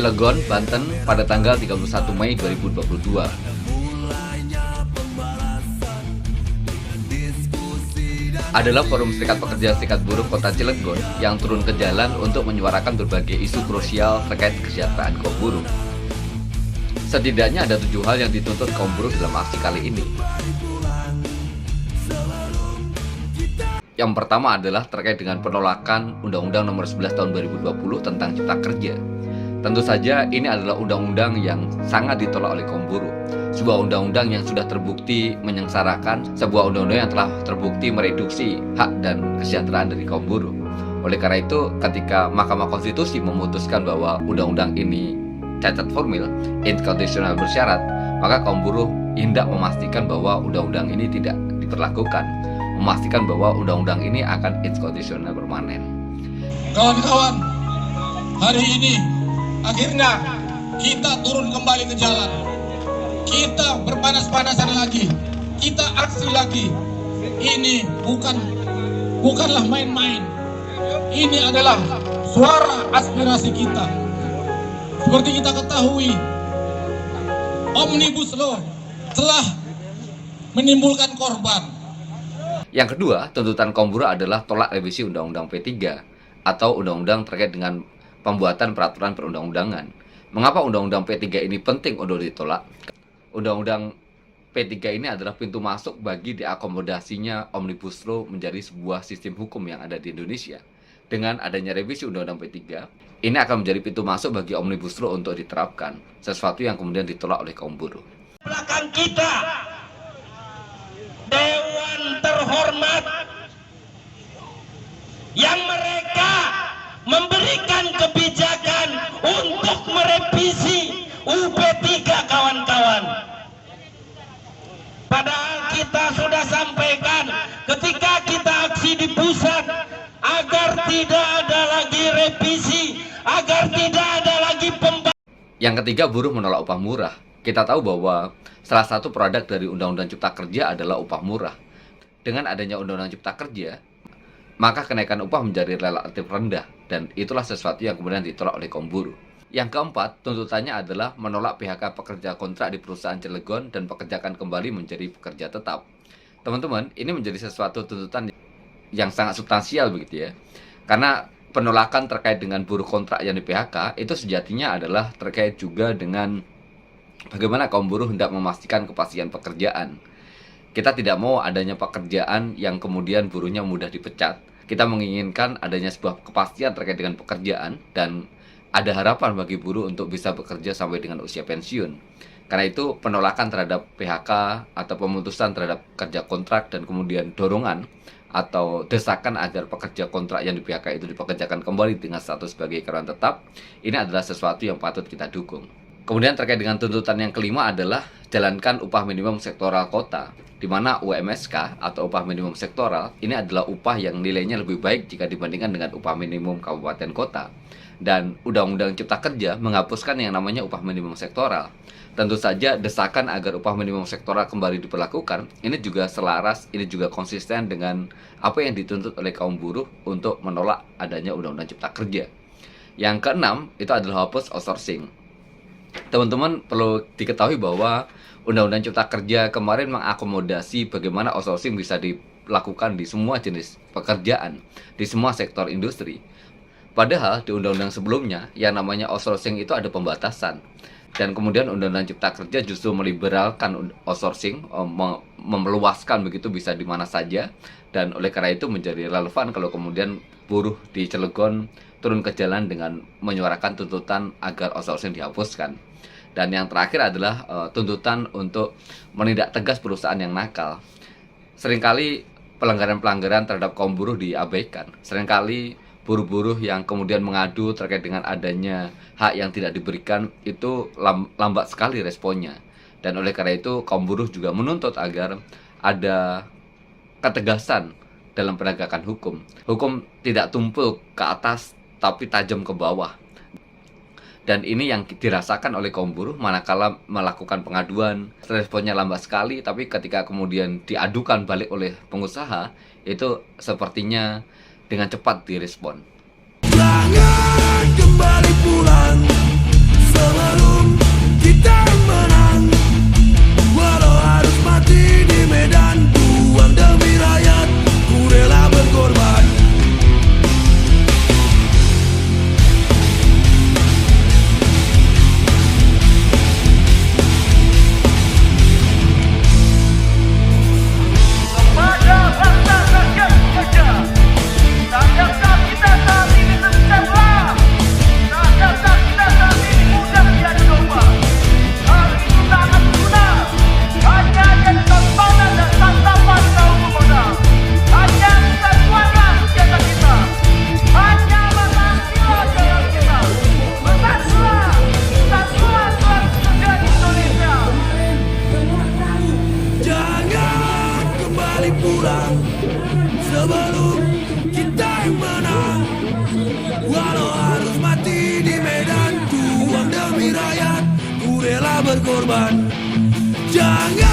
Cilegon, Banten pada tanggal 31 Mei 2022. Adalah Forum Serikat Pekerja Serikat Buruh Kota Cilegon yang turun ke jalan untuk menyuarakan berbagai isu krusial terkait kesejahteraan kaum buruh. Setidaknya ada 7 hal yang dituntut kaum buruh dalam aksi kali ini. Yang pertama adalah terkait dengan penolakan Undang-Undang Nomor 11 Tahun 2020 tentang Cipta Kerja. Tentu saja ini adalah undang-undang yang sangat ditolak oleh kaum buruh. Sebuah undang-undang yang sudah terbukti menyengsarakan, sebuah undang-undang yang telah terbukti mereduksi hak dan kesejahteraan dari kaum buruh. Oleh karena itu, ketika Mahkamah Konstitusi memutuskan bahwa undang-undang ini cacat formil, inkonstitusional bersyarat, maka kaum buruh hendak memastikan bahwa undang-undang ini tidak diperlakukan, memastikan bahwa undang-undang ini akan inkonstitusional permanen. Kawan-kawan, hari ini akhirnya kita turun kembali ke jalan. Kita berpanas-panasan lagi. Kita aksi lagi. Ini bukanlah main-main. Ini adalah suara aspirasi kita. Seperti kita ketahui, Omnibus Law telah menimbulkan korban. Yang kedua, tuntutan kaum buruh adalah tolak revisi Undang-Undang P3 atau undang-undang terkait dengan pembuatan peraturan perundang-undangan. Mengapa Undang-Undang P3 ini penting untuk ditolak? Undang-Undang P3 ini adalah pintu masuk bagi diakomodasinya Omnibus Law menjadi sebuah sistem hukum yang ada di Indonesia. Dengan adanya revisi Undang-Undang P3, ini akan menjadi pintu masuk bagi Omnibus Law untuk diterapkan, sesuatu yang kemudian ditolak oleh kaum buruh. Belakang kita, Dewan terhormat yang mereka memberikan kebijakan untuk merevisi UP3 kawan-kawan. Padahal kita sudah sampaikan ketika kita aksi di pusat agar tidak ada lagi revisi, agar tidak ada lagi pembahasan. Yang ketiga, buruh menolak upah murah. Kita tahu bahwa salah satu produk dari Undang-Undang Cipta Kerja adalah upah murah. Dengan adanya Undang-Undang Cipta Kerja, maka kenaikan upah menjadi relatif rendah, dan itulah sesuatu yang kemudian ditolak oleh kaum buruh. Yang keempat, tuntutannya adalah menolak PHK pekerja kontrak di perusahaan Cilegon dan pekerjakan kembali menjadi pekerja tetap. Teman-teman, ini menjadi sesuatu tuntutan yang sangat substansial begitu ya. Karena penolakan terkait dengan buruh kontrak yang di PHK itu sejatinya adalah terkait juga dengan bagaimana kaum buruh hendak memastikan kepastian pekerjaan. Kita tidak mau adanya pekerjaan yang kemudian buruhnya mudah dipecat. Kita menginginkan adanya sebuah kepastian terkait dengan pekerjaan dan ada harapan bagi buruh untuk bisa bekerja sampai dengan usia pensiun. Karena itu penolakan terhadap PHK atau pemutusan terhadap kerja kontrak dan kemudian dorongan atau desakan agar pekerja kontrak yang di PHK itu dipekerjakan kembali dengan status sebagai karyawan tetap, ini adalah sesuatu yang patut kita dukung. Kemudian terkait dengan tuntutan yang kelima adalah jalankan upah minimum sektoral kota, di mana UMSK atau upah minimum sektoral ini adalah upah yang nilainya lebih baik jika dibandingkan dengan upah minimum kabupaten kota. Dan Undang-Undang Cipta Kerja menghapuskan yang namanya upah minimum sektoral. Tentu saja desakan agar upah minimum sektoral kembali diberlakukan, ini juga selaras, ini juga konsisten dengan apa yang dituntut oleh kaum buruh untuk menolak adanya Undang-Undang Cipta Kerja. Yang keenam, itu adalah hapus outsourcing. Teman-teman perlu diketahui bahwa Undang-Undang Cipta Kerja kemarin mengakomodasi bagaimana outsourcing bisa dilakukan di semua jenis pekerjaan, di semua sektor industri. Padahal di undang-undang sebelumnya yang namanya outsourcing itu ada pembatasan. Dan kemudian Undang-Undang Cipta Kerja justru meliberalkan outsourcing, memeluaskan begitu bisa di mana saja. Dan oleh karena itu menjadi relevan kalau kemudian buruh di Cilegon turun ke jalan dengan menyuarakan tuntutan agar outsourcing dihapuskan. Dan yang terakhir adalah tuntutan untuk menindak tegas perusahaan yang nakal. Seringkali pelanggaran-pelanggaran terhadap kaum buruh diabaikan. Seringkali buruh-buruh yang kemudian mengadu terkait dengan adanya hak yang tidak diberikan itu lambat sekali responnya. Dan oleh karena itu kaum buruh juga menuntut agar ada ketegasan dalam penegakan hukum. Hukum tidak tumpul ke atas tapi tajam ke bawah. Dan ini yang dirasakan oleh kaum buruh manakala melakukan pengaduan, responnya lambat sekali, tapi ketika kemudian diadukan balik oleh pengusaha, itu sepertinya dengan cepat direspon. Jangan kembali pulang sebelum kita yang menang. Walau harus mati di medan juang demi rakyat, ku rela berkorban. Jangan